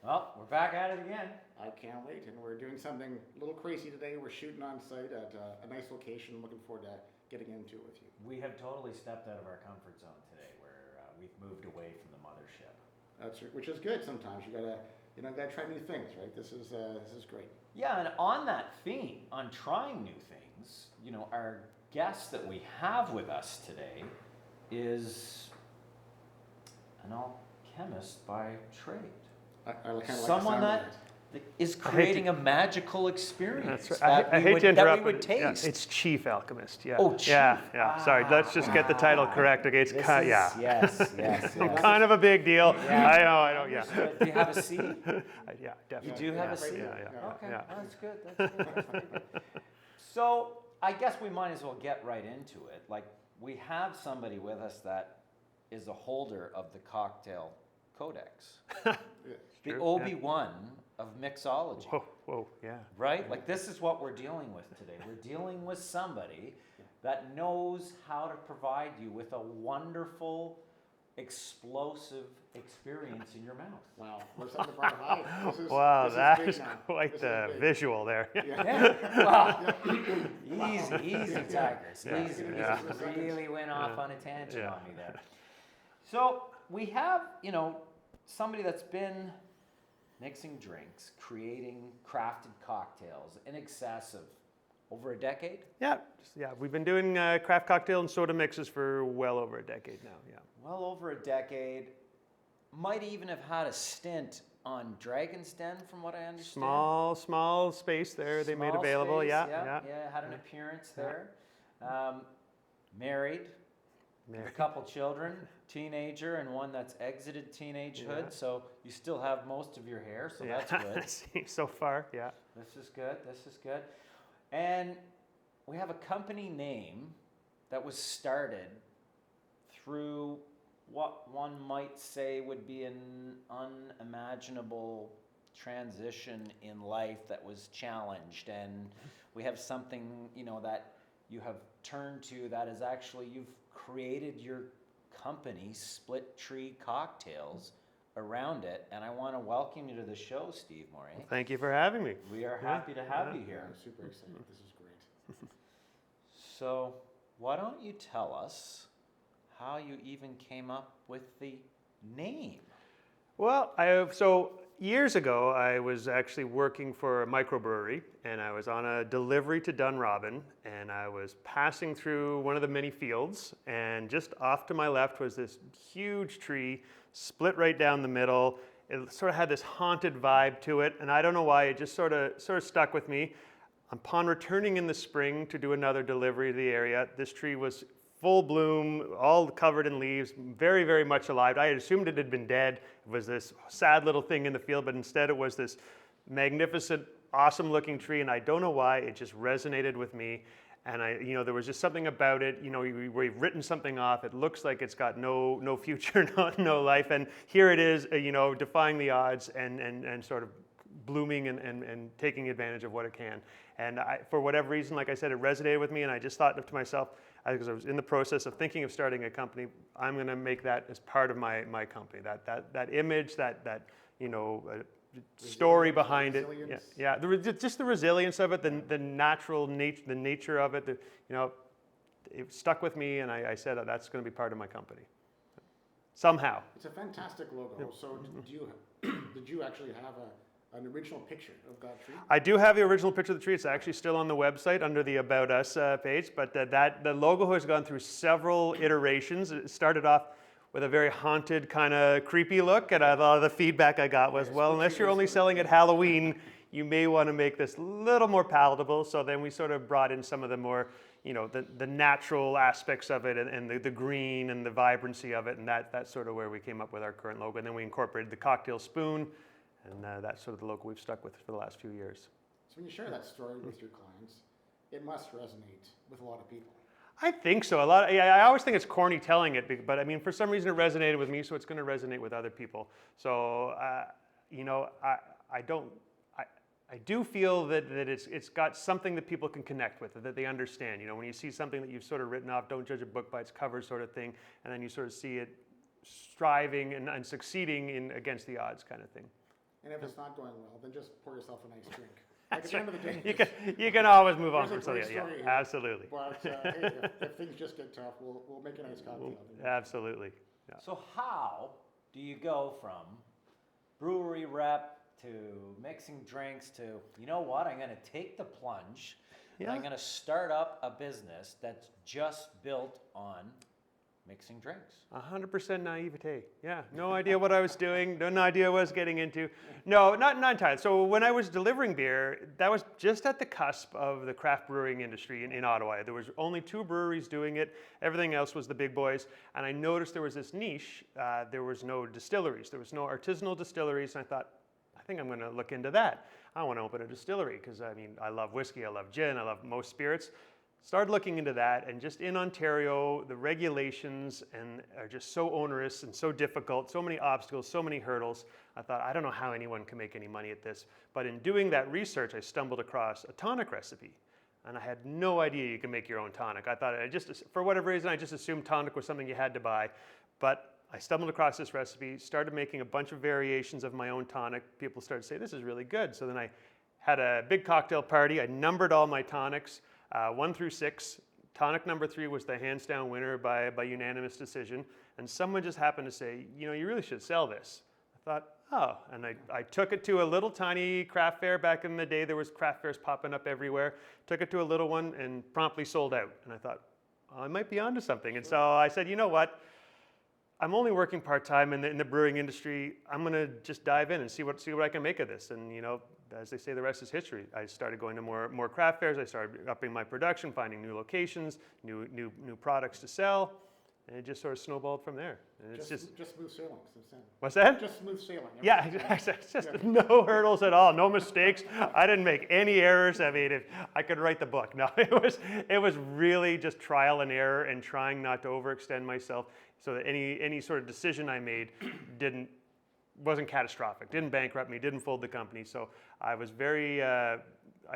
Well, we're back at it again. I can't wait, and we're doing something a little crazy today. We're shooting on site at a nice location. Looking forward to getting into it with you. We have totally stepped out of our comfort zone today, where we've moved away from the mothership. Which is good. Sometimes you gotta try new things, right? This is great. Yeah, and on that theme, on trying new things, our guest that we have with us today is an alchemist by trade. I kind of Someone like that is creating a magical experience. That's right. I hate to interrupt, that we would but taste. it's Chief Alchemist. Yeah. Oh, Chief. Yeah. Sorry, let's just get the title correct. Okay, it's Yes. kind of a big deal. Yeah. I know. Yeah. Do you have a C? Yeah, definitely. You do have a C? Yeah. Okay, Yeah. well, that's good. That's very good. So I guess we might as well get right into it. Like, we have somebody with us that is a holder of the cocktail codex. The Obi-Wan of mixology. Whoa, yeah. Right? Like, this is what we're dealing with today. We're dealing with somebody that knows how to provide you with a wonderful, explosive experience in your mouth. Wow, we're setting the bar high. Wow, that is now. quite This the is big. visual there. Wow. Easy, Tigers. Yeah. Easy. Yeah. You really went off on a tangent Yeah. on me there. So we have, somebody that's been mixing drinks, creating crafted cocktails in excess of over a decade. Yeah. We've been doing craft cocktail and soda mixes for well over a decade now. Yeah. Well over a decade. Might even have had a stint on Dragon's Den, from what I understand. Small space there they made Small available. space, Yeah. Had an appearance there. Married. With a couple children, teenager and one that's exited teenagehood. Yeah. So you still have most of your hair, so that's good. So far, yeah. This is good. And we have a company name that was started through what one might say would be an unimaginable transition in life that was challenged. And we have something, that you have turned to that is actually, you've created your company, Split Tree Cocktails, around it. And I want to welcome you to the show, Steve Morrier. Well, thank you for having me. We are happy to have you here. I'm super excited. This is great. So, why don't you tell us how you even came up with the name? Well, so years ago, I was actually working for a microbrewery, and I was on a delivery to Dunrobin, and I was passing through one of the many fields, and just off to my left was this huge tree, split right down the middle. It sort of had this haunted vibe to it, and I don't know why, it just sort of stuck with me. Upon returning in the spring to do another delivery to the area, this tree was full bloom, all covered in leaves, very, very much alive. I had assumed it had been dead. It was this sad little thing in the field, but instead it was this magnificent, awesome looking tree, and I don't know why, it just resonated with me. And there was just something about it, we've written something off, it looks like it's got no future, no life, and here it is, defying the odds and sort of blooming and taking advantage of what it can. And for whatever reason, like I said, it resonated with me, and I just thought to myself, because I was in the process of thinking of starting a company, I'm going to make that as part of my company. That image, that story behind it. Yeah. Just the resilience of it, the natural nature, the nature of it. It stuck with me, and I said that's going to be part of my company. Somehow. It's a fantastic logo. So did you actually have an original picture of that tree? I do have the original picture of the tree. It's actually still on the website under the About Us page, but the logo has gone through several iterations. It started off with a very haunted, kind of creepy look, and a lot of the feedback I got was, well, unless you're only selling at Halloween, you may want to make this a little more palatable. So then we sort of brought in some of the more, the natural aspects of it, and the green and the vibrancy of it, and that's sort of where we came up with our current logo. And then we incorporated the cocktail spoon, and that's sort of the logo we've stuck with for the last few years. So when you share that story with your clients, it must resonate with a lot of people. I think so. I always think it's corny telling it, but I mean, for some reason it resonated with me, so it's going to resonate with other people. So, I do feel that it's got something that people can connect with, that they understand. When you see something that you've sort of written off, don't judge a book by its cover sort of thing, and then you sort of see it striving and succeeding against the odds kind of thing. And if it's not going well, then just pour yourself a nice drink. Like That's at the end right. of the day, You can always move on there's from a great something. Yeah, story here. absolutely. But hey, if things just get tough, we'll make a nice cocktail. Absolutely. Yeah. So how do you go from brewery rep to mixing drinks to, you know what, I'm going to take the plunge and Yeah. I'm going to start up a business that's just built on mixing drinks? 100% naivete. Yeah, no idea what I was doing, no idea what I was getting into. No, not entirely. So when I was delivering beer, that was just at the cusp of the craft brewing industry in Ottawa. There was only 2 breweries doing it. Everything else was the big boys. And I noticed there was this niche. There was no distilleries. There was no artisanal distilleries. And I thought, I think I'm going to look into that. I want to open a distillery because, I mean, I love whiskey, I love gin, I love most spirits. Started looking into that, and just in Ontario, the regulations are just so onerous and so difficult, so many obstacles, so many hurdles. I thought, I don't know how anyone can make any money at this. But in doing that research, I stumbled across a tonic recipe. And I had no idea you can make your own tonic. I thought, for whatever reason, I just assumed tonic was something you had to buy. But I stumbled across this recipe, started making a bunch of variations of my own tonic. People started to say, this is really good. So then I had a big cocktail party. I numbered all my tonics. 1 through 6. Tonic number 3 was the hands down winner by unanimous decision. And someone just happened to say, you know, you really should sell this. I thought, oh, and I took it to a little tiny craft fair. Back in the day, there was craft fairs popping up everywhere. Took it to a little one and promptly sold out. And I thought, oh, I might be onto something. And so I said, you know what? I'm only working part-time in the brewing industry. I'm gonna just dive in and see what I can make of this. And you know, as they say, the rest is history. I started going to more craft fairs. I started upping my production, finding new locations, new products to sell, and it just sort of snowballed from there. And it's just smooth sailing since then. what's that? Just smooth sailing. Yeah, it's just no hurdles at all, no mistakes. I didn't make any errors. I mean, if I could write the book. No, it was really just trial and error and trying not to overextend myself, so that any sort of decision I made wasn't catastrophic, didn't bankrupt me, didn't fold the company. So I was very, I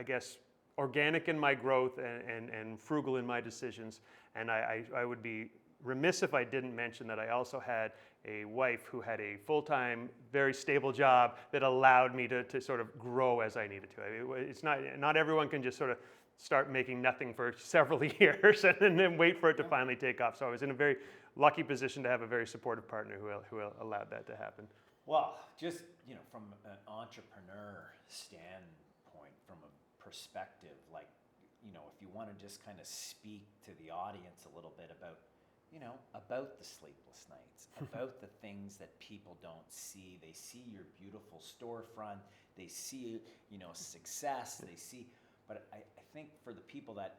guess, organic in my growth and frugal in my decisions. And I would be remiss if I didn't mention that I also had a wife who had a full-time, very stable job that allowed me to sort of grow as I needed to. I mean, it's not everyone can just sort of start making nothing for several years and then wait for it to finally take off. So I was in a very lucky position to have a very supportive partner who allowed that to happen. Well, just, you know, from an entrepreneur standpoint, from a perspective, like, you know, if you want to just kind of speak to the audience a little bit about, you know, about the sleepless nights, about the things that people don't see. They see your beautiful storefront, they see, you know, success, they see, but I think for the people that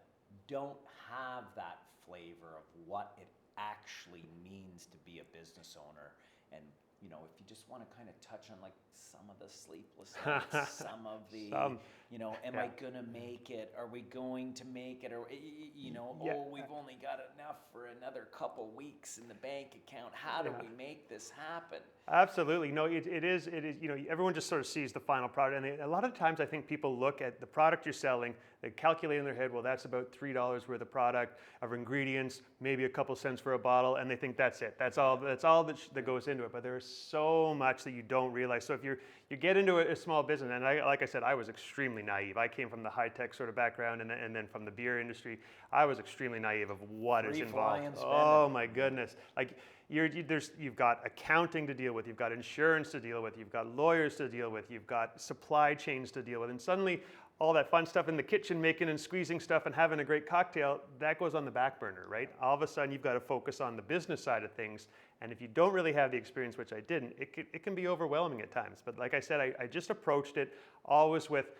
don't have that flavor of what it actually means to be a business owner, and you know, if you just want to kind of touch on like some of the sleepless nights, some of the, you know, am I gonna make it? Are we going to make it? Or you know, oh, we've only got enough for another couple weeks in the bank account. How do we make this happen? Absolutely. No, it is, you know, everyone just sort of sees the final product. And a lot of times I think people look at the product you're selling, they calculate in their head, well, that's about $3 worth of product, of ingredients, maybe a couple cents for a bottle, and they think that's it. That's all that goes into it. But there's so much that you don't realize. So if you get into a small business, and like I said, I was extremely naive. I came from the high-tech sort of background and then from the beer industry. I was extremely naive of what is involved. Oh my goodness. Like, you've got accounting to deal with, you've got insurance to deal with, you've got lawyers to deal with, you've got supply chains to deal with, and suddenly all that fun stuff in the kitchen, making and squeezing stuff and having a great cocktail, that goes on the back burner, right? All of a sudden you've got to focus on the business side of things, and if you don't really have the experience, which I didn't, it can be overwhelming at times. But like I said, I just approached it always with,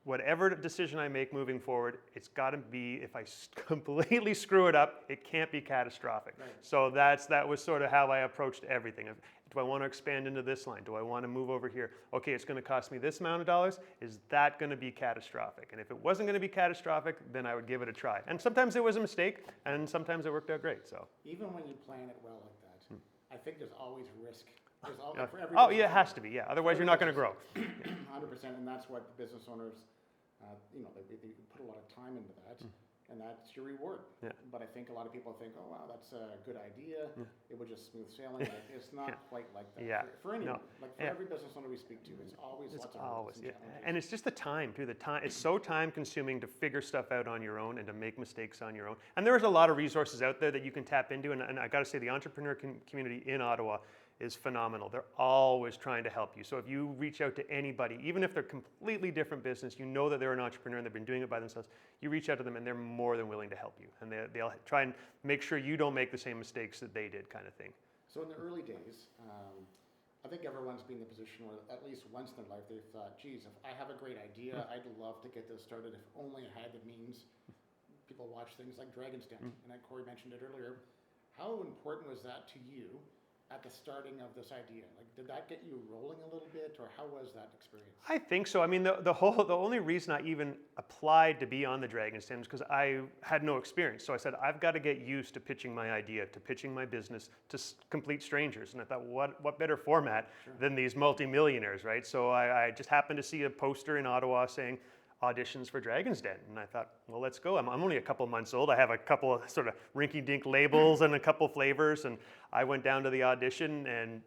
whatever decision I make moving forward, it's got to be, if I completely screw it up, it can't be catastrophic. Right. So that was sort of how I approached everything. Do I want to expand into this line? Do I want to move over here? Okay, it's going to cost me this amount of dollars. Is that going to be catastrophic? And if it wasn't going to be catastrophic, then I would give it a try. And sometimes it was a mistake, and sometimes it worked out great. So even when you plan it well like that, I think there's always risk. For every it has to be, yeah. Otherwise, you're not going to grow. 100%, and that's what the business owners, you know, they put a lot of time into that. and that's your reward. Yeah. But I think a lot of people think, oh wow, that's a good idea. It would just smooth sailing. But it's not quite like that. Yeah. For anyone, No. like for every business owner we speak to, it's always lots of hurdles and challenges. And it's just the time too. It's so time consuming to figure stuff out on your own and to make mistakes on your own. And there's a lot of resources out there that you can tap into. And I got to say, the entrepreneur community in Ottawa is phenomenal. They're always trying to help you. So if you reach out to anybody, even if they're completely different business, you know that they're an entrepreneur and they've been doing it by themselves, you reach out to them and they're more than willing to help you. And they'll try and make sure you don't make the same mistakes that they did, kind of thing. So in the early days, I think everyone's been in the position where at least once in their life they've thought, geez, if I have a great idea, I'd love to get this started if only I had the means. People watch things like Dragon's Den, and Corey mentioned it earlier. How important was that to you at the starting of this idea? Like, did that get you rolling a little bit, or how was that experience? I think so. I mean, the only reason I even applied to be on the Dragon's Den was because I had no experience. So I said, I've got to get used to pitching my idea, to pitching my business to complete strangers. And I thought, what better format than these multimillionaires, right? So I just happened to see a poster in Ottawa saying, auditions for Dragon's Den. And I thought, well, let's go. I'm only a couple months old. I have a couple of sort of rinky-dink labels and a couple flavors. And I went down to the audition and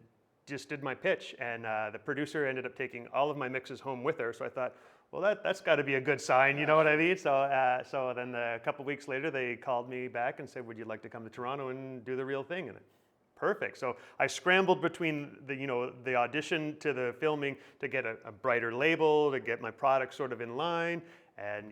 just did my pitch. And the producer ended up taking all of my mixes home with her. So I thought, well, that's got to be a good sign. You know what I mean? So then a couple weeks later, they called me back and said, would you like to come to Toronto and do the real thing? And perfect. So I scrambled between the audition to the filming to get a brighter label, to get my product sort of in line. And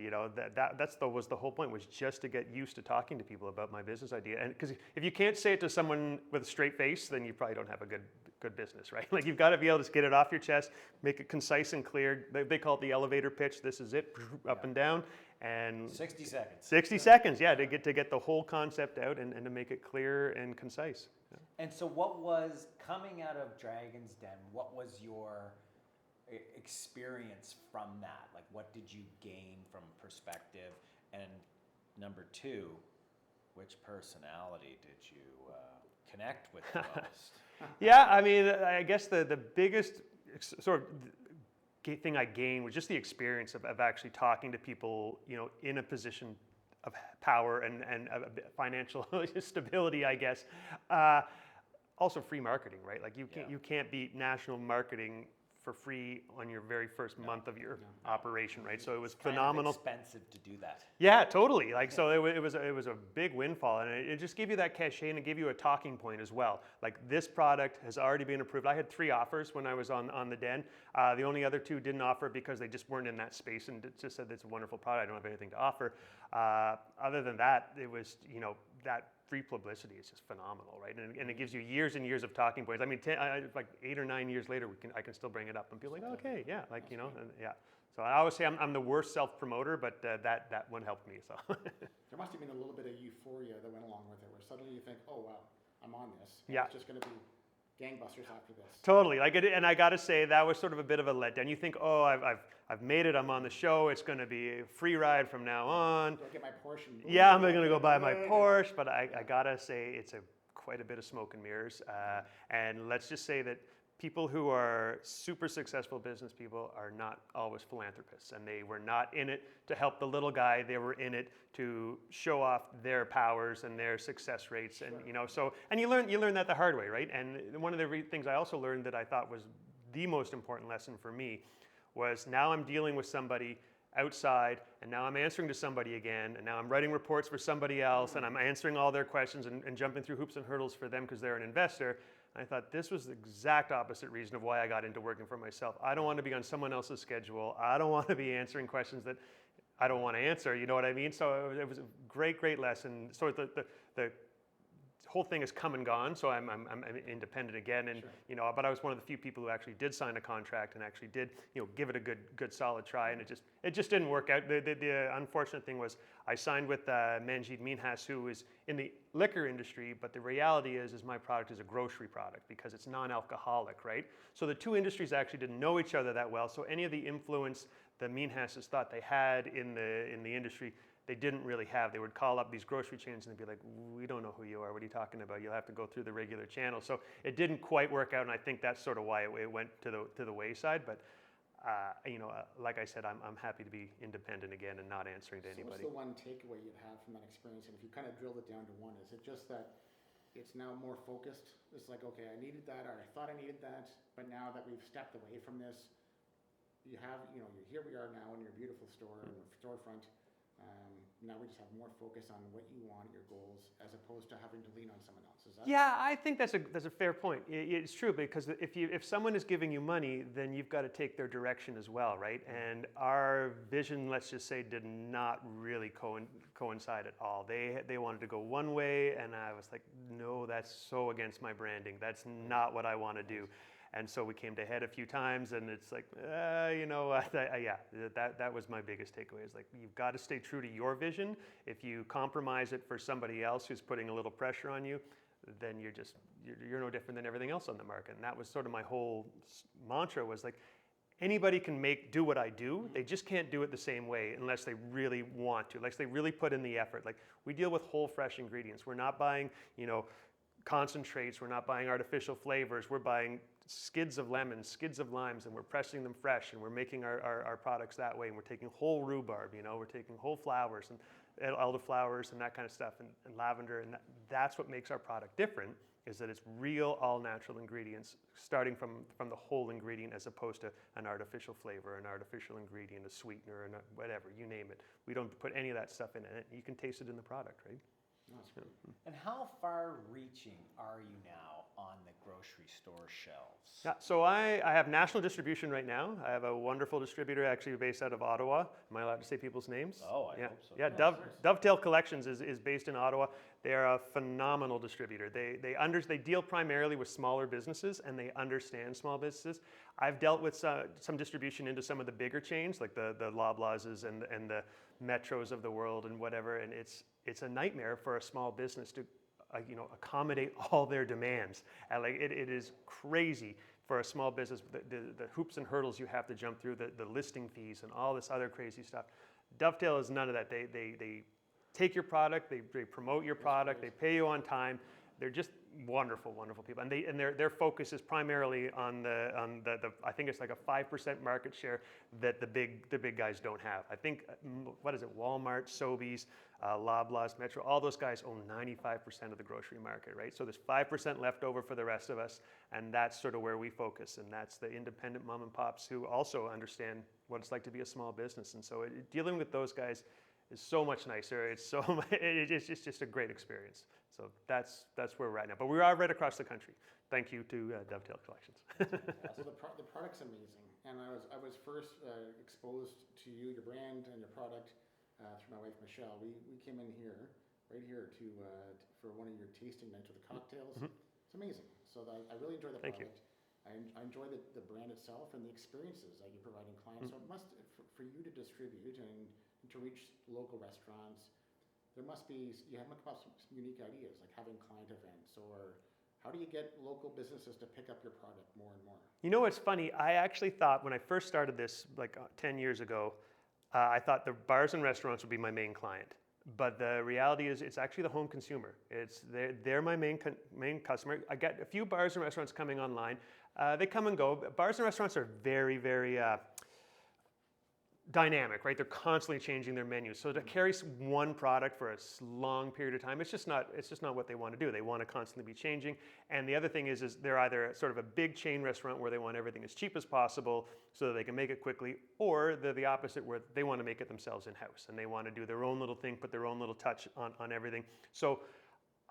that was the whole point, was just to get used to talking to people about my business idea. And because if you can't say it to someone with a straight face, then you probably don't have a good business, right? Like, you've got to be able to get it off your chest, make it concise and clear. They call it the elevator pitch. This is it, up and down. And 60 seconds. 60 seconds, yeah, to get the whole concept out and to make it clear and concise. Yeah. And so what was coming out of Dragon's Den, what was your experience from that? Like, what did you gain from perspective? And number two, which personality did you connect with the most? Yeah, I mean, I guess the biggest sort of thing I gained was just the experience of actually talking to people, in a position of power and financial stability, I guess. Also free marketing, right? Like, you can't beat national marketing for free on your very first month of your operation, right? So it was phenomenal. Kind of expensive to do that. Yeah, totally. Like, so it was a big windfall, and it just gave you that cachet, and it gave you a talking point as well. Like, this product has already been approved. I had 3 offers when I was on the Den. The only other 2 didn't offer because they just weren't in that space and just said it's a wonderful product. I don't have anything to offer. Other than that, it was that free publicity is just phenomenal, right? And it gives you years and years of talking points. I mean, like 8 or 9 years later, I can still bring it up and be like, okay, yeah, like, and, yeah. So I always say I'm the worst self-promoter, but that one helped me. So there must have been a little bit of euphoria that went along with it, where suddenly you think, oh wow, I'm on this. Yeah. It's just going to be gangbusters after this. Totally. And I got to say, that was sort of a bit of a letdown. You think, oh, I've made it. I'm on the show. It's going to be a free ride from now on. Go get my Porsche. Yeah, I'm going to go buy my Porsche. But I got to say, it's quite a bit of smoke and mirrors. And let's just say that people who are super successful business people are not always philanthropists, and they were not in it to help the little guy. They were in it to show off their powers and their success rates, and and you learn that the hard way, right? And one of the things I also learned that I thought was the most important lesson for me was, now I'm dealing with somebody outside, and now I'm answering to somebody again, and now I'm writing reports for somebody else, and I'm answering all their questions and jumping through hoops and hurdles for them because they're an investor. I thought this was the exact opposite reason of why I got into working for myself. I don't want to be on someone else's schedule. I don't want to be answering questions that I don't want to answer. You know what I mean? So it was a great lesson. So the whole thing has come and gone. So I'm independent again, and but I was one of the few people who actually did sign a contract and actually did give it a good solid try, and it just didn't work out. The unfortunate thing was, I signed with Manjeet Minhas, who is in the liquor industry, but the reality is my product is a grocery product because it's non-alcoholic, right? So the 2 industries actually didn't know each other that well. So any of the influence the Minhases thought they had in the industry, they didn't really have. They would call up these grocery chains and they'd be like, we don't know who you are. What are you talking about? You'll have to go through the regular channel. So it didn't quite work out, and I think that's sort of why it went to the wayside. But like I said, I'm happy to be independent again and not answering to anybody. What's the one takeaway you'd have from that experience? And if you kind of drilled it down to one, is it just that it's now more focused? It's like, okay, I needed that, or I thought I needed that, but now that we've stepped away from this, here we are now in your beautiful store and storefront. Now we just have more focus on what you want, your goals, as opposed to having to lean on someone else. Is that? Yeah, I think that's a fair point. It's true, because if someone is giving you money, then you've got to take their direction as well, right? And our vision, let's just say, did not really coincide at all. They wanted to go one way, and I was like, no, that's so against my branding. That's not what I want to do. And so we came to head a few times, and it's like, that was my biggest takeaway. Is like, you've got to stay true to your vision. If you compromise it for somebody else who's putting a little pressure on you, then you're no different than everything else on the market. And that was sort of my whole mantra, was like, anybody can do what I do. They just can't do it the same way unless they really want to, unless they really put in the effort. Like, we deal with whole, fresh ingredients. We're not buying, concentrates. We're not buying artificial flavors. We're buying skids of lemons, skids of limes, and we're pressing them fresh, and we're making our products that way. And we're taking whole rhubarb, we're taking whole flowers and elderflowers and that kind of stuff, and lavender, and that's what makes our product different, is that it's real, all-natural ingredients, starting from the whole ingredient, as opposed to an artificial flavor, an artificial ingredient, a sweetener, and whatever, you name it. We don't put any of that stuff in it. You can taste it in the product, right? That's great. And how far-reaching are you now on the grocery store shelves? Yeah, so I have national distribution right now. I have a wonderful distributor actually based out of Ottawa. Am I allowed to say people's names? Oh, I hope so. Yeah, Dovetail Collections is based in Ottawa. They are a phenomenal distributor. They deal primarily with smaller businesses, and they understand small businesses. I've dealt with some distribution into some of the bigger chains, like the Loblawses and the Metros of the world and whatever, and it's a nightmare for a small business to accommodate all their demands. And it is crazy for a small business, the hoops and hurdles you have to jump through, the listing fees and all this other crazy stuff. Dovetail is none of that. They take your product, they promote your product, they pay you on time. They're just wonderful, wonderful people, and their focus is primarily on the I think it's like a 5% market share that the big guys don't have. I think, what is it? Walmart, Sobeys, Loblaws, Metro, all those guys own 95% of the grocery market, right? So there's 5% left over for the rest of us, and that's sort of where we focus, and that's the independent mom and pops who also understand what it's like to be a small business, and so dealing with those guys is so much nicer. It's just a great experience. So that's where we're at now. But we are right across the country. Thank you to Dovetail Collections. So the product's amazing, and I was first exposed to you, your brand, and your product through my wife Michelle. We came in here, right here, for one of your tasting nights with the cocktails. Mm-hmm. It's amazing. So I really enjoy the product. Thank you. I enjoy the brand itself and the experiences that you're providing clients. Mm-hmm. So it must, for you to distribute and to reach local restaurants, you have come up with some unique ideas, like having client events, or how do you get local businesses to pick up your product more and more? You know what's funny? I actually thought when I first started this, 10 years ago, I thought the bars and restaurants would be my main client. But the reality is, it's actually the home consumer. They're my main customer. I got a few bars and restaurants coming online. They come and go. Bars and restaurants are very, very dynamic, right? They're constantly changing their menus. So to carry one product for a long period of time, it's just not what they want to do. They want to constantly be changing. And the other thing is they're either sort of a big chain restaurant where they want everything as cheap as possible so that they can make it quickly, or they're the opposite where they want to make it themselves in-house and they want to do their own little thing, put their own little touch on everything. So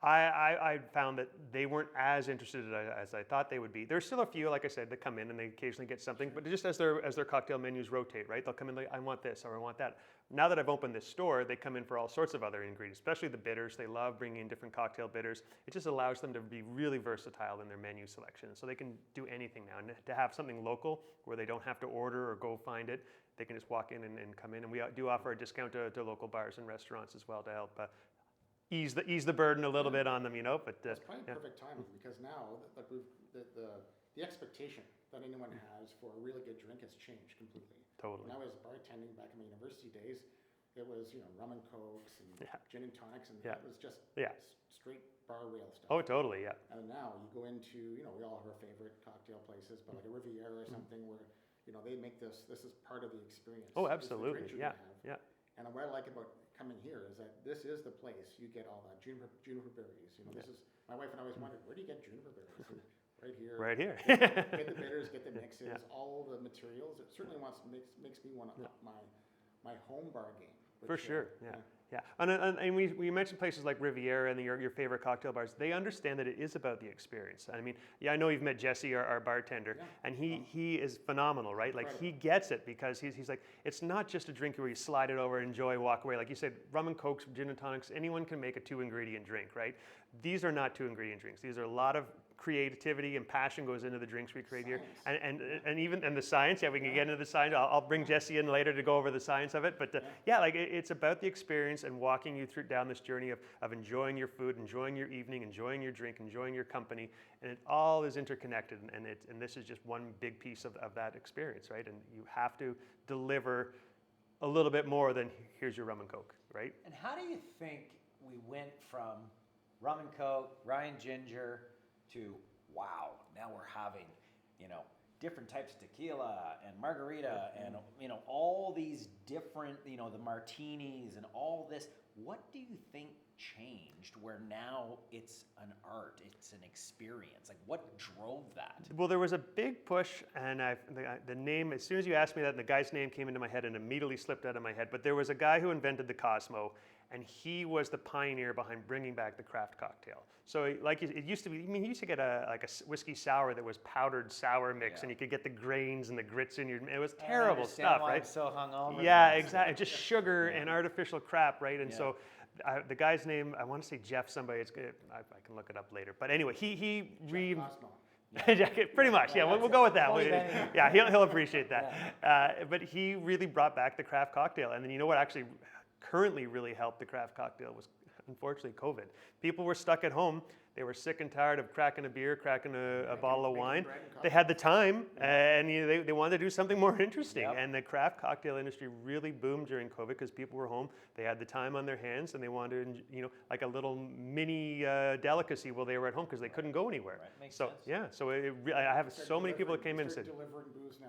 I found that they weren't as interested as I thought they would be. There's still a few, like I said, that come in and they occasionally get something, but just as their cocktail menus rotate, right? They'll come in like, I want this or I want that. Now that I've opened this store, they come in for all sorts of other ingredients, especially the bitters. They love bringing in different cocktail bitters. It just allows them to be really versatile in their menu selection. So they can do anything now. And to have something local where they don't have to order or go find it, they can just walk in and come in. And we do offer a discount to local bars and restaurants as well to help ease the burden a little bit on them, But it's probably perfect timing, because now the expectation that anyone has for a really good drink has changed completely. Totally. When I was bartending back in my university days, it was rum and cokes and gin and tonics, and it was just straight bar rail stuff. Oh, totally, yeah. And now you go into we all have our favorite cocktail places, but like a Riviera or something where they make this is part of the experience. Oh, It's the absolutely. drinks you're Yeah, gonna have. yeah. And what I like about coming here is that this is the place you get all that juniper berries. This is my wife and I always wondered, where do you get juniper berries? And right here. Right here. Get the bitters, get the mixes, all the materials. It certainly makes me want to up my home bar game. For sure, yeah. Yeah, and we mentioned places like Riviera and your favorite cocktail bars. They understand that it is about the experience. I mean, I know you've met Jesse, our bartender, and he is phenomenal, right? Like he gets it because he's like, it's not just a drink where you slide it over, enjoy, walk away. Like you said, rum and cokes, gin and tonics, anyone can make a 2-ingredient drink, right? These are not 2-ingredient drinks. These are a lot of creativity and passion goes into the drinks we create here, and even the science. Yeah, we can get into the science. I'll bring Jesse in later to go over the science of it. But like it's about the experience and walking you through down this journey of enjoying your food, enjoying your evening, enjoying your drink, enjoying your company, and it all is interconnected. And this is just one big piece of that experience, right? And you have to deliver a little bit more than here's your rum and coke, right? And how do you think we went from rum and coke, rye and ginger, to wow, now we're having, different types of tequila and margarita and, all these different, the martinis and all this. What do you think changed where now it's an art, it's an experience? Like what drove that? Well, there was a big push, and the name, as soon as you asked me that, the guy's name came into my head and immediately slipped out of my head. But there was a guy who invented the Cosmo, and he was the pioneer behind bringing back the craft cocktail. So it used to be, you used to get a whiskey sour that was powdered sour mix, and you could get the grains and the grits in your, it was terrible stuff, right? I'm so hungover. Yeah, exactly. Just sugar and artificial crap, right? And so the guy's name, I want to say Jeff somebody, it's good. I can look it up later. But anyway, he pretty much, we'll go with that. Yeah, he'll appreciate that. But he really brought back the craft cocktail. And then you know what actually currently really helped the craft cocktail was, unfortunately, COVID. People were stuck at home. They were sick and tired of cracking a beer, cracking a bottle of wine. They had the time, and they wanted to do something more interesting. Yep. And the craft cocktail industry really boomed during COVID because people were home. They had the time on their hands, and they wanted, like a little mini delicacy while they were at home because they couldn't go anywhere. Right. Makes sense. So I have so many people that came in and said, delivering booze now.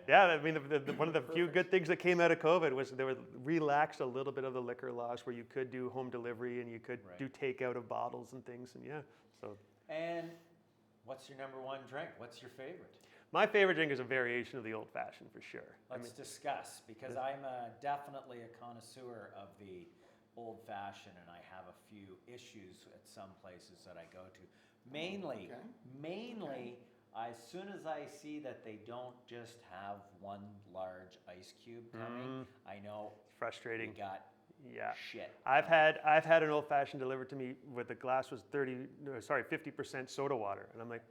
Yeah, I mean, one of the few good things that came out of COVID was they were relaxed a little bit of the liquor laws where you could do home delivery and you could do takeout of bottles and things, and so. And what's your number one drink? What's your favorite? My favorite drink is a variation of the old fashioned for sure. Let's discuss, because I'm definitely a connoisseur of the old fashioned, and I have a few issues at some places that I go to. Mainly. As soon as I see that they don't just have one large ice cube coming, I know it's frustrating. We got shit. I've had an old fashioned delivered to me where the glass was 50% soda water, and I'm like,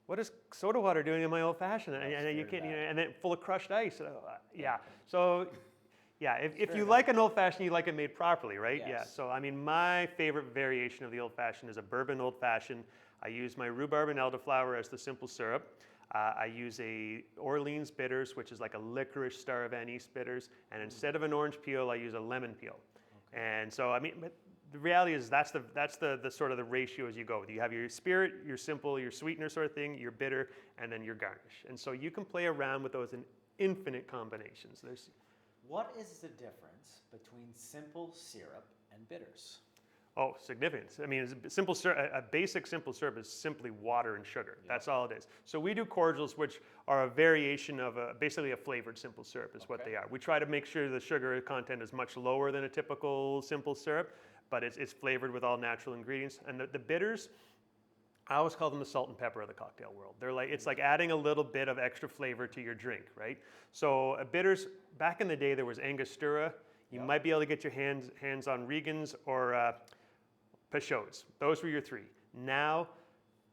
what is soda water doing in my old fashioned? And you can't, and then full of crushed ice. So. Yeah, if you like an old fashioned, you like it made properly, right? Yes. Yeah. So I mean, my favorite variation of the old fashioned is a bourbon old fashioned. I use my rhubarb and elderflower as the simple syrup. I use a Orleans bitters, which is like a licorice star of anise bitters, and instead of an orange peel, I use a lemon peel. Okay. And so I mean, but the reality is that's the sort of the ratio as you go. You have your spirit, your simple, your sweetener sort of thing, your bitter, and then your garnish. And so you can play around with those in infinite combinations. What is the difference between simple syrup and bitters? Oh, significant. I mean, a basic simple syrup is simply water and sugar. Yep. That's all it is. So we do cordials, which are a variation of basically a flavored simple syrup is what they are. We try to make sure the sugar content is much lower than a typical simple syrup, but it's flavored with all natural ingredients. And the bitters, I always call them the salt and pepper of the cocktail world. It's like adding a little bit of extra flavor to your drink, right? So bitters, back in the day, there was Angostura. You might be able to get your hands on Regan's or Peugeot's. Those were your three. Now,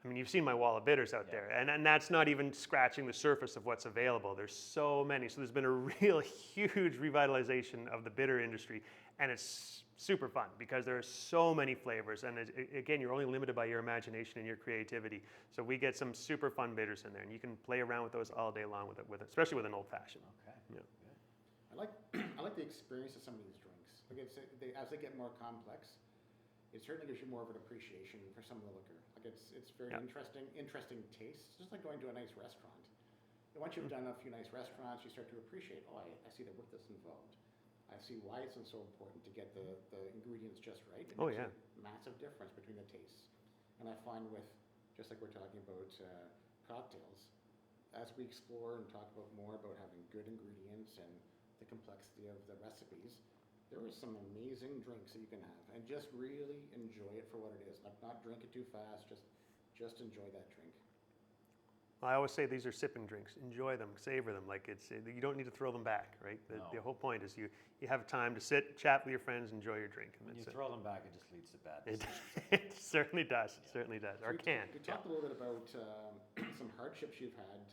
I mean, you've seen my wall of bitters out there, and that's not even scratching the surface of what's available. There's so many. So there's been a real huge revitalization of the bitter industry, and it's super fun because there are so many flavors. And again, you're only limited by your imagination and your creativity. So we get some super fun bitters in there, and you can play around with those all day long with it, especially with an old fashioned. Okay. Yeah. I like the experience of some of these drinks. Like as they get more complex, it certainly gives you more of an appreciation for some of the liquor. Like it's very interesting taste. It's just like going to a nice restaurant. And once you've done a few nice restaurants, you start to appreciate, I see the work that's involved. I see why it's so important to get the ingredients just right. It makes a massive difference between the tastes. And I find with, just like we're talking about cocktails, as we explore and talk about more about having good ingredients and the complexity of the recipes, there are some amazing drinks that you can have, and just really enjoy it for what it is. Not drink it too fast, just enjoy that drink. I always say these are sipping drinks. Enjoy them, savor them. Like you don't need to throw them back, right? The whole point is you have time to sit, chat with your friends, enjoy your drink. When you throw them back, it just leads to bad It, decisions. it certainly does. It certainly does. Or can. You talked a little bit about some hardships you've had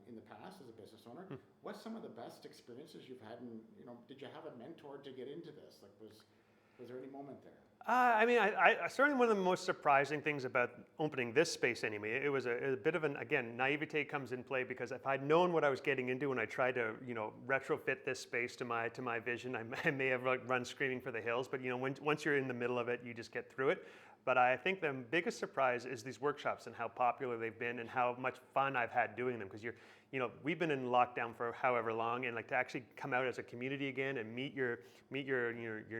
in the past as a business owner. What's some of the best experiences you've had? And did you have a mentor to get into this? Like, was there any moment there? I certainly one of the most surprising things about opening this space anyway, it was a bit of again, naivete comes in play, because if I'd known what I was getting into when I tried to, retrofit this space to my vision, I may have run screaming for the hills, but once you're in the middle of it, you just get through it. But I think the biggest surprise is these workshops and how popular they've been and how much fun I've had doing them, because we've been in lockdown for however long, and like to actually come out as a community again and meet your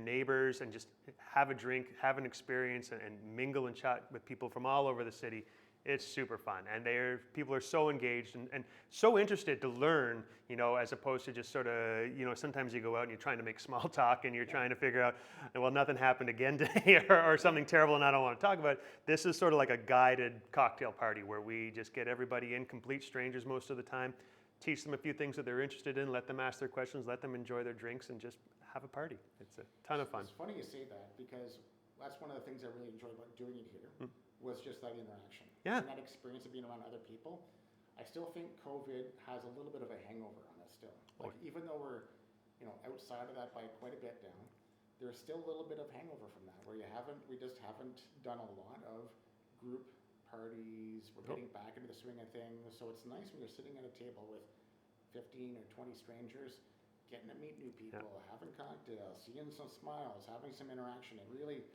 neighbors and just have a drink, have an experience, and mingle and chat with people from all over the city. It's super fun, and people are so engaged and so interested to learn, as opposed to just sort of, sometimes you go out and you're trying to make small talk and you're trying to figure out, well, nothing happened again today or something terrible and I don't want to talk about it. This is sort of like a guided cocktail party where we just get everybody in, complete strangers most of the time, teach them a few things that they're interested in, let them ask their questions, let them enjoy their drinks, and just have a party. It's a ton of fun. It's funny you say that, because that's one of the things I really enjoy about doing it here, was just that interaction. Yeah. And that experience of being around other people. I still think COVID has a little bit of a hangover on us still. Like, even though we're, outside of that by quite a bit now, there's still a little bit of hangover from that, where we just haven't done a lot of group parties. We're getting back into the swing of things. So it's nice when you're sitting at a table with 15 or 20 strangers, getting to meet new people, having cocktails, seeing some smiles, having some interaction. It really,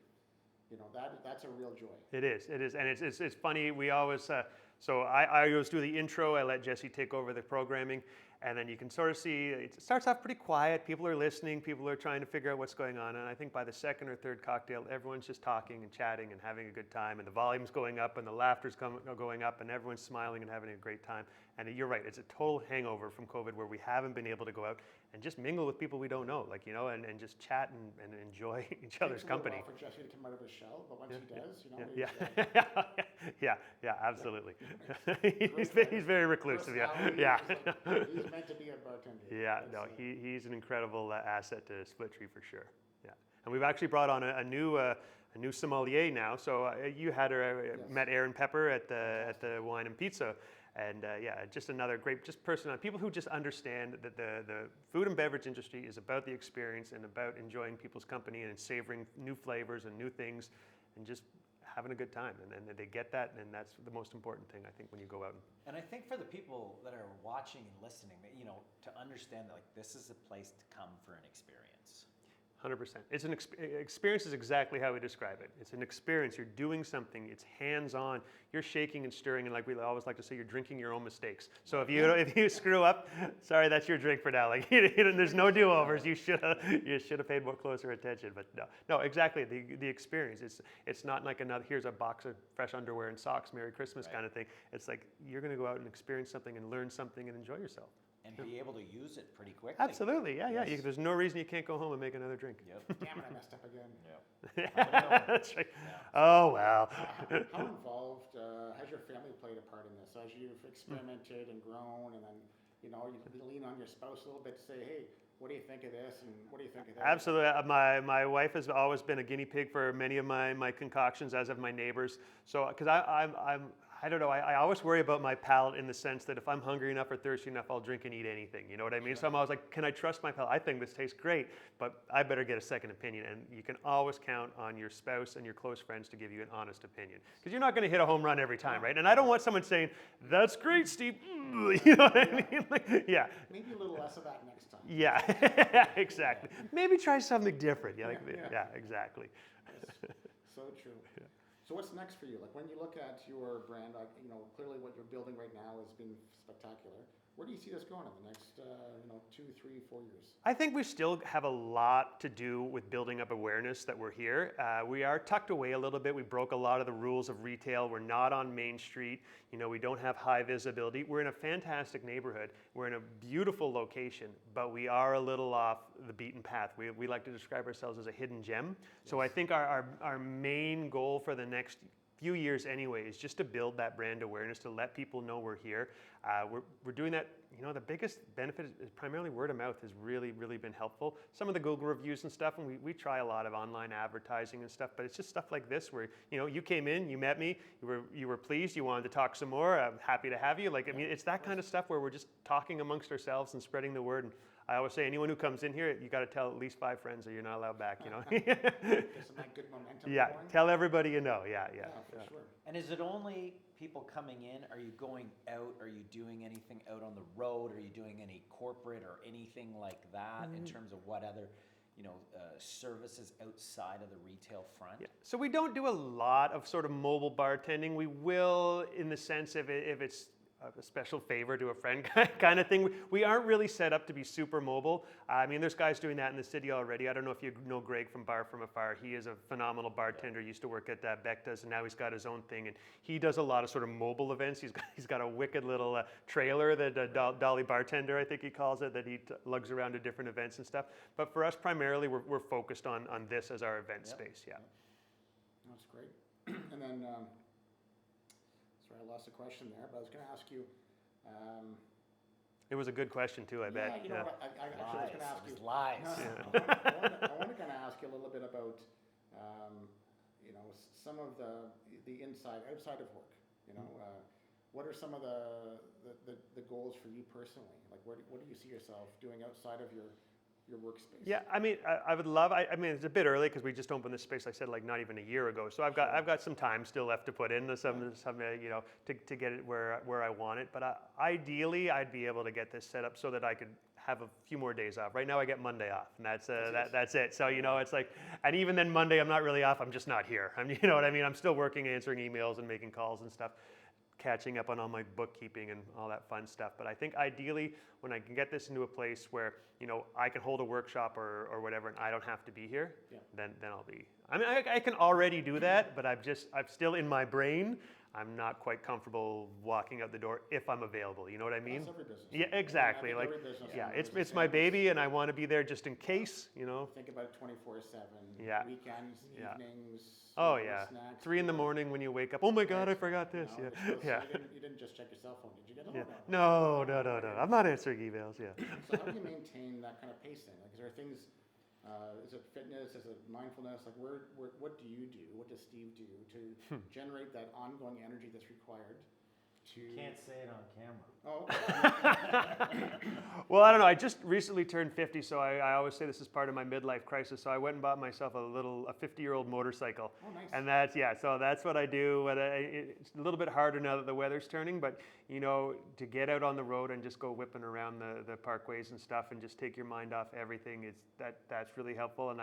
that's a real joy. It is, and it's funny. We always I always do the intro. I let Jesse take over the programming, and then you can sort of see it starts off pretty quiet. People are listening. People are trying to figure out what's going on. And I think by the second or third cocktail, everyone's just talking and chatting and having a good time, and the volume's going up and the laughter's going up, and everyone's smiling and having a great time. And you're right, it's a total hangover from COVID where we haven't been able to go out and just mingle with people we don't know, and just chat and enjoy each other's company. It's a little while for Jesse to come out of his shell, but once he does, Yeah, absolutely. he's very reclusive. He's meant to be a bartender. Yeah, no, he's an incredible asset to Split Tree for sure. Yeah, and we've actually brought on a new sommelier now. So you had met Erin Pepper at the Wine and Pizza. And just another great person, people who just understand that the food and beverage industry is about the experience and about enjoying people's company and savoring new flavors and new things and just having a good time. And they get that, and that's the most important thing, I think, when you go out. And I think for the people that are watching and listening, that to understand that this is a place to come for an experience. 100%. It's an experience is exactly how we describe it. It's an experience. You're doing something. It's hands-on. You're shaking and stirring, and like we always like to say, you're drinking your own mistakes. So if you screw up, sorry, that's your drink for now. Like there's no do-overs. You should have paid more closer attention. But no, exactly. The experience. It's not like another. Here's a box of fresh underwear and socks. Merry Christmas kind of thing. It's like you're going to go out and experience something and learn something and enjoy yourself. And be able to use it pretty quickly. Absolutely, yeah. There's no reason you can't go home and make another drink. Yep. Damn it, I messed up again. Yep. That's right. Yeah. Oh, well. How involved has your family played a part in this? As you've experimented and grown, and then, you lean on your spouse a little bit to say, hey, what do you think of this, and what do you think of that? Absolutely. My wife has always been a guinea pig for many of my concoctions, as have my neighbors. So, because I don't know, I always worry about my palate in the sense that if I'm hungry enough or thirsty enough, I'll drink and eat anything. You know what I mean? Sure. So I'm always like, can I trust my palate? I think this tastes great, but I better get a second opinion. And you can always count on your spouse and your close friends to give you an honest opinion. Because you're not going to hit a home run every time, right? And I don't want someone saying, that's great, Steve. You know what I mean? Yeah. Maybe a little less of that next time. Yeah, exactly. Maybe try something different. Yeah, exactly. So true. Yeah. So So what's next for you? Like when you look at your brand, clearly what you're building right now has been spectacular. Where do you see this going in the next, 2, 3, 4 years? I think we still have a lot to do with building up awareness that we're here. We are tucked away a little bit. We broke a lot of the rules of retail. We're not on Main Street. We don't have high visibility. We're in a fantastic neighborhood. We're in a beautiful location, but we are a little off the beaten path. We like to describe ourselves as a hidden gem. So I think our main goal for the next few years anyway is just to build that brand awareness, to let people know we're here. We're doing that. The biggest benefit is primarily word of mouth has really, really been helpful. Some of the Google reviews and stuff, and we try a lot of online advertising and stuff, but it's just stuff like this where, you came in, you met me, you were pleased, you wanted to talk some more, I'm happy to have you. It's that kind of stuff where we're just talking amongst ourselves and spreading the word. And I always say, anyone who comes in here, you got to tell at least 5 friends or you're not allowed back, Get some that good momentum Yeah, going. tell everybody you know, yeah. For sure. And is it only people coming in? Are you going out? Are you doing anything out on the road? Are you doing any corporate or anything like that in terms of what other, services outside of the retail front? Yeah. So we don't do a lot of sort of mobile bartending. We will in the sense if it's a special favor to a friend kind of thing. We aren't really set up to be super mobile. There's guys doing that in the city already. I don't know if you know Greg from Bar From Afar. He is a phenomenal bartender. Used to work at Becta's, and now he's got his own thing. And he does a lot of sort of mobile events. He's got a wicked little trailer that Dolly Bartender, I think he calls it, that he lugs around to different events and stuff. But for us, primarily, we're focused on this as our event space. Yeah. That's great. And then. I lost a question there, but I was going to ask you. It was a good question too, I bet. You know what? I actually was going to ask you. Lies. I want to kind of ask you a little bit about, some of the outside of work. What are some of the goals for you personally? Like, what do you see yourself doing outside of your workspace? Yeah, I would love. It's a bit early because we just opened this space. I said like not even a year ago, so I've got some time still left to put in some to get it where I want it. But ideally, I'd be able to get this set up so that I could have a few more days off. Right now, I get Monday off, and that's it. So it's like, and even then Monday, I'm not really off. I'm just not here. You know what I mean? I'm still working, answering emails, and making calls and stuff, catching up on all my bookkeeping and all that fun stuff. But I think ideally, when I can get this into a place where, I can hold a workshop or whatever and I don't have to be here, then I'll be. I can already do that, but I'm still in my brain. I'm not quite comfortable walking out the door if I'm available. You know what I mean? That's every business. Yeah, exactly. It's my baby, and I want to be there just in case. Think about it 24/7. Yeah. Weekends, Yeah. evenings. Oh yeah. Snacks. 3 a.m. when you wake up. Oh my God, I forgot this. So Yeah. you didn't just check your cell phone, did you? Yeah. No. I'm not answering emails. Yeah. So how do you maintain that kind of pacing? Like, is there things? Is it fitness? Is it mindfulness? Like, what do you do? What does Steve do to generate that ongoing energy that's required to? Can't say it on camera. Oh. Well, I don't know. I just recently turned 50, so I always say this is part of my midlife crisis. So I went and bought myself a 50-year-old motorcycle. Oh, nice. And so that's what I do. And it's a little bit harder now that the weather's turning, but to get out on the road and just go whipping around the parkways and stuff and just take your mind off everything, that's really helpful. And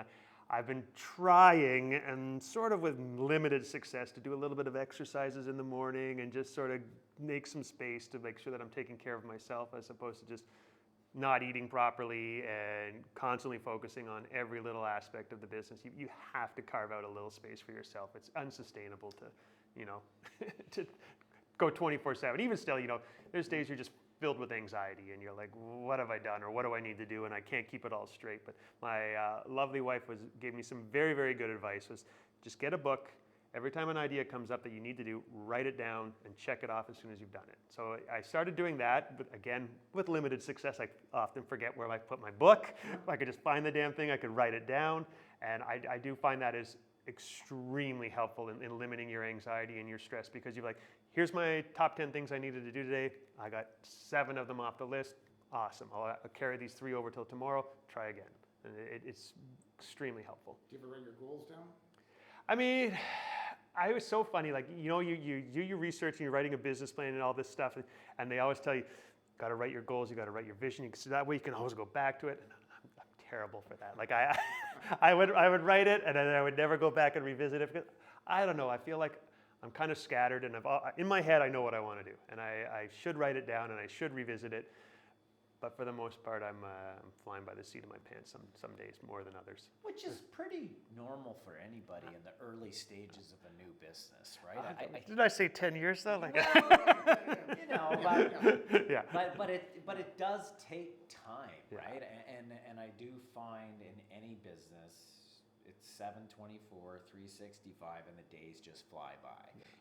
I've been trying, and sort of with limited success, to do a little bit of exercises in the morning and just sort of make some space to make sure that I'm taking care of myself, as opposed to just not eating properly and constantly focusing on every little aspect of the business. You have to carve out a little space for yourself. It's unsustainable to, to go 24/7. Even still, there's days you're just filled with anxiety and you're like, what have I done, or what do I need to do, and I can't keep it all straight. But my lovely wife gave me some very, very good advice. Was just get a book. Every time an idea comes up that you need to do, write it down and check it off as soon as you've done it. So I started doing that, but again, with limited success. I often forget where I put my book. If I could just find the damn thing, I could write it down. And I do find that is extremely helpful in limiting your anxiety and your stress, because you're like, here's my top 10 things I needed to do today. I got 7 of them off the list. Awesome. I'll carry these 3 over till tomorrow. Try again. And it's extremely helpful. Do you ever write your goals down? I was so funny. Like, you do your research and you're writing a business plan and all this stuff, and they always tell you, got to write your goals, you got to write your vision, so that way you can always go back to it. And I'm terrible for that. Like I would write it, and then I would never go back and revisit it, because I don't know. I feel like I'm kind of scattered, and in my head, I know what I want to do, and I should write it down, and I should revisit it. But for the most part, I'm flying by the seat of my pants some days more than others. Which is pretty normal for anybody in the early stages of a new business, right? Did I say 10 years though? Like, well, you know, yeah. but it does take time, Yeah. right? And I do find in any business, it's 7/24, 365, and the days just fly by.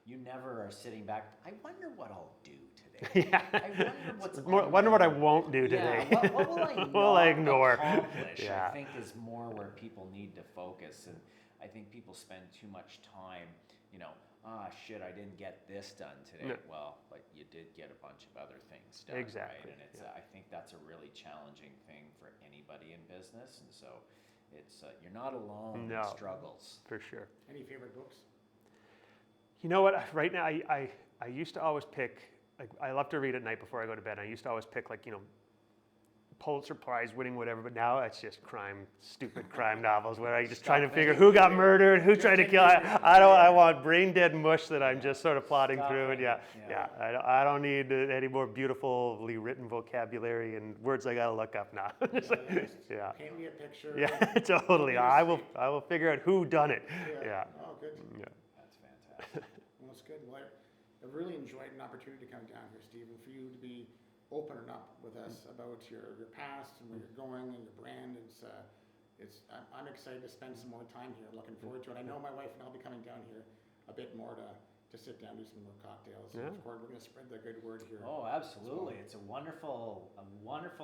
You never are sitting back. I wonder what I'll do today. Yeah. I wonder what I won't do today. Yeah, what will I What will I not ignore? accomplish? Yeah. I think is more where people need to focus, and I think people spend too much time, you know, shit, I didn't get this done today. No. Well, but you did get a bunch of other things done, Exactly, right? And it's, yeah. I think that's a really challenging thing for anybody in business, and so it's you're not alone No. in struggles. For sure. Any favorite books? You know what? Right now, I used to always pick, like, I love to read at night before I go to bed. I used to always pick, like, you know, Pulitzer Prize winning whatever, but now it's just stupid crime novels where I just trying to figure who got murdered, who tried to kill. I want brain dead mush that I'm just sort of plodding through, and I don't need any more beautifully written vocabulary and words I gotta look up now. Yeah. Paint me a picture. Yeah, totally. I will figure out who done it. Yeah. Oh, good. Yeah. That's fantastic. Well, that's good. Well, I really enjoyed an opportunity to come down here, Steve, and for you to be opening up with us about your past and where you're going and your brand. I'm excited to spend some more time here. Looking forward to it. I know my wife and I'll be coming down here a bit more to sit down, do some more cocktails. Yeah. And of course, we're going to spread the good word here. Oh, absolutely. It's a wonderful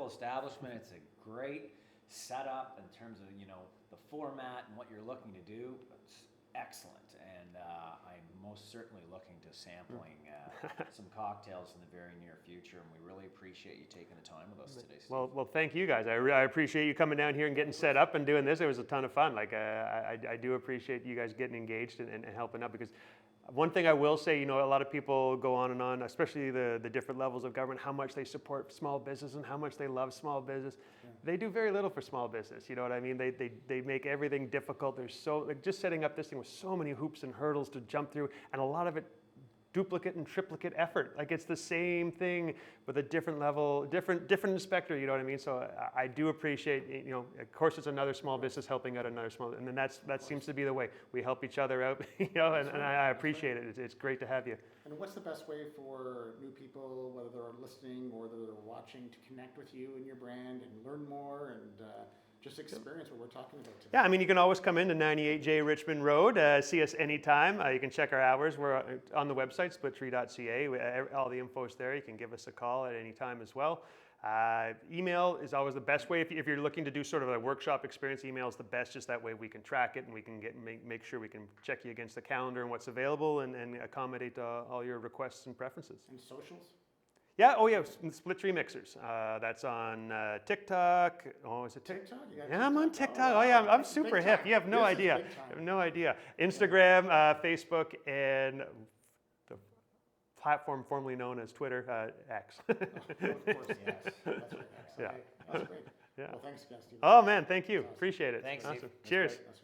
establishment. It's a great setup in terms of, you know, the format and what you're looking to do. It's excellent. And I'm most certainly looking to sampling some cocktails in the very near future. And we really appreciate you taking the time with us today, Steve. Well, thank you guys. I appreciate you coming down here and getting set up and doing this. It was a ton of fun. Like, I do appreciate you guys getting engaged and helping out, because one thing I will say, you know, a lot of people go on and on, especially the different levels of government, how much they support small business and how much they love small business. Yeah. They do very little for small business. You know what I mean? They make everything difficult. There's like, just setting up this thing with so many hoops and hurdles to jump through, and a lot of it duplicate and triplicate effort. Like, it's the same thing with a different level, different inspector, you know what I mean? So I do appreciate, you know, of course it's another small business helping out another small, and then that seems to be the way. We help each other out, you know, and I appreciate it. It's great to have you. And what's the best way for new people, whether they're listening or whether they're watching, to connect with you and your brand and learn more and just experience what we're talking about today? Yeah, I mean, you can always come into 98J Richmond Road, see us anytime. You can check our hours. We're on the website, splittree.ca. All the info is there. You can give us a call at any time as well. Email is always the best way. If you're looking to do sort of a workshop experience, email is the best. Just that way we can track it and we can make sure we can check you against the calendar and what's available and accommodate all your requests and preferences. And socials? Yeah, oh yeah, Split Tree Mixers. That's on TikTok. Oh, is it TikTok? Yeah, I'm on TikTok. Oh yeah, I'm super hip. You have no idea. You have no idea. Instagram, Facebook, and the platform formerly known as Twitter, X. Of course, yes. That's right. Yeah. Okay. That's great. Yeah. Well, thanks again, Steve. Oh man, thank you. Awesome. Appreciate it. Thanks, awesome. Steve. Cheers. That's right.